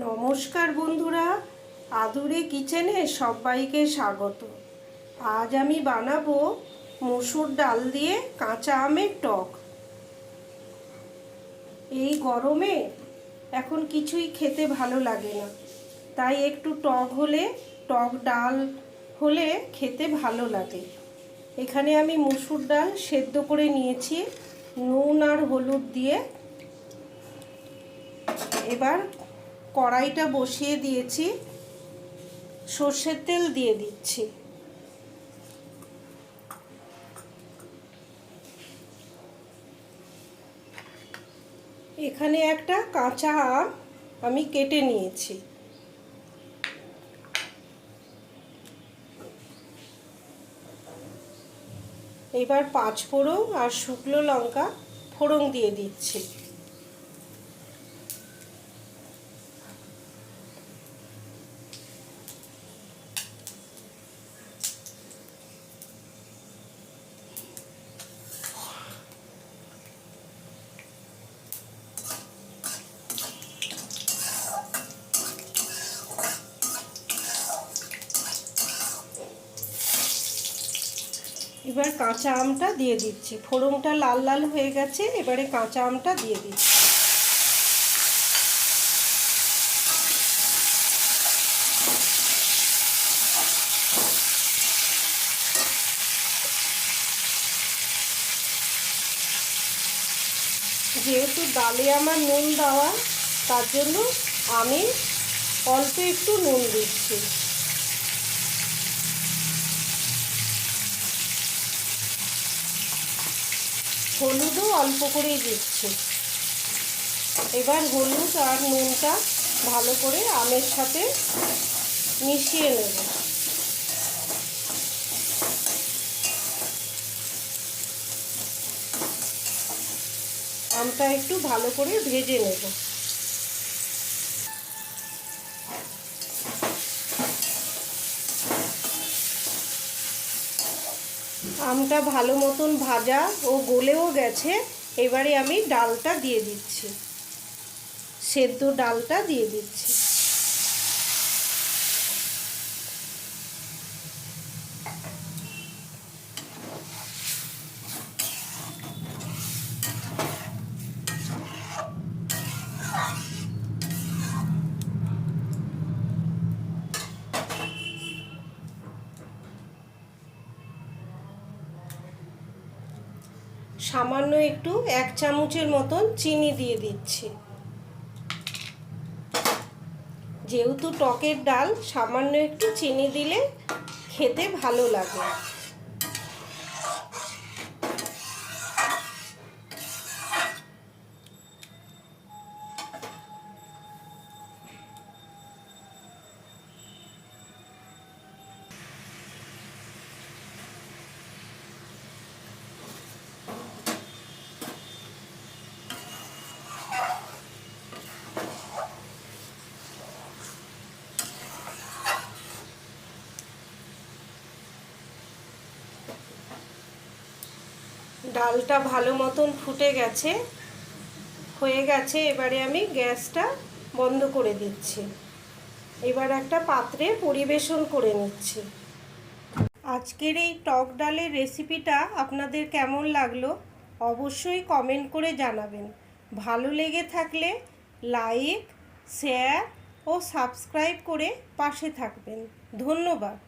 নমস্কার বন্ধুরা, আদুরে কিচেনে সবাইকে স্বাগত। আজ আমি বানাবো মসুর ডাল দিয়ে কাঁচা আমের টক। এই গরমে এখন কিছুই খেতে ভালো লাগে না, তাই একটু টক হলে, টক ডাল হলে খেতে ভালো লাগে। এখানে আমি মসুর ডাল সেদ্ধ করে নিয়েছি নুন আর হলুদ দিয়ে। এবার কড়াইটা বসিয়ে দিয়েছি, সর্ষের তেল দিয়ে দিচ্ছি। এখানে একটা কাঁচা আম আমি কেটে নিয়েছি। এবার 5 ফোড়ন আর শুকনো লঙ্কা ফোড়ন দিয়ে দিচ্ছি। এবার কাঁচা আমটা দিয়ে দিচ্ছি। ফোড়নটা লাল লাল হয়ে গেছে, এবারে কাঁচা আমটা দিয়ে দিচ্ছি। যেহেতু ডালে আমার নুন দেওয়া, তার জন্য আমি অল্প একটু নুন দিচ্ছি। হলুদও অল্প করেই দিচ্ছি। এবার হলুদ আর নুনটা ভালো করে আমের সাথে মিশিয়ে নেব। আমটা একটু ভালো করে ভেজে নেব। আমটা ভালো মতন ভাজা ও গলেও গেছে। এবারে আমি ডালটা দিয়ে দিচ্ছি, সেদ্ধ ডালটা দিয়ে দিচ্ছি। সামান্য একটু 1 চামচের মতন চিনি দিয়ে দিচ্ছি। যেহেতু টকের ডাল, সামান্য একটু চিনি দিলে খেতে ভালো লাগে। ডালটা ভালো মতন ফুটে গেছে, হয়ে গেছে। এবারে আমি গ্যাসটা বন্ধ করে দিচ্ছি। এবার একটা পাত্রে পরিবেশন করে নিচ্ছি। আজকের এই টক ডালের রেসিপিটা আপনাদের কেমন লাগলো অবশ্যই কমেন্ট করে জানাবেন। ভালো লেগে থাকলে লাইক, শেয়ার ও সাবস্ক্রাইব করে পাশে থাকবেন। ধন্যবাদ।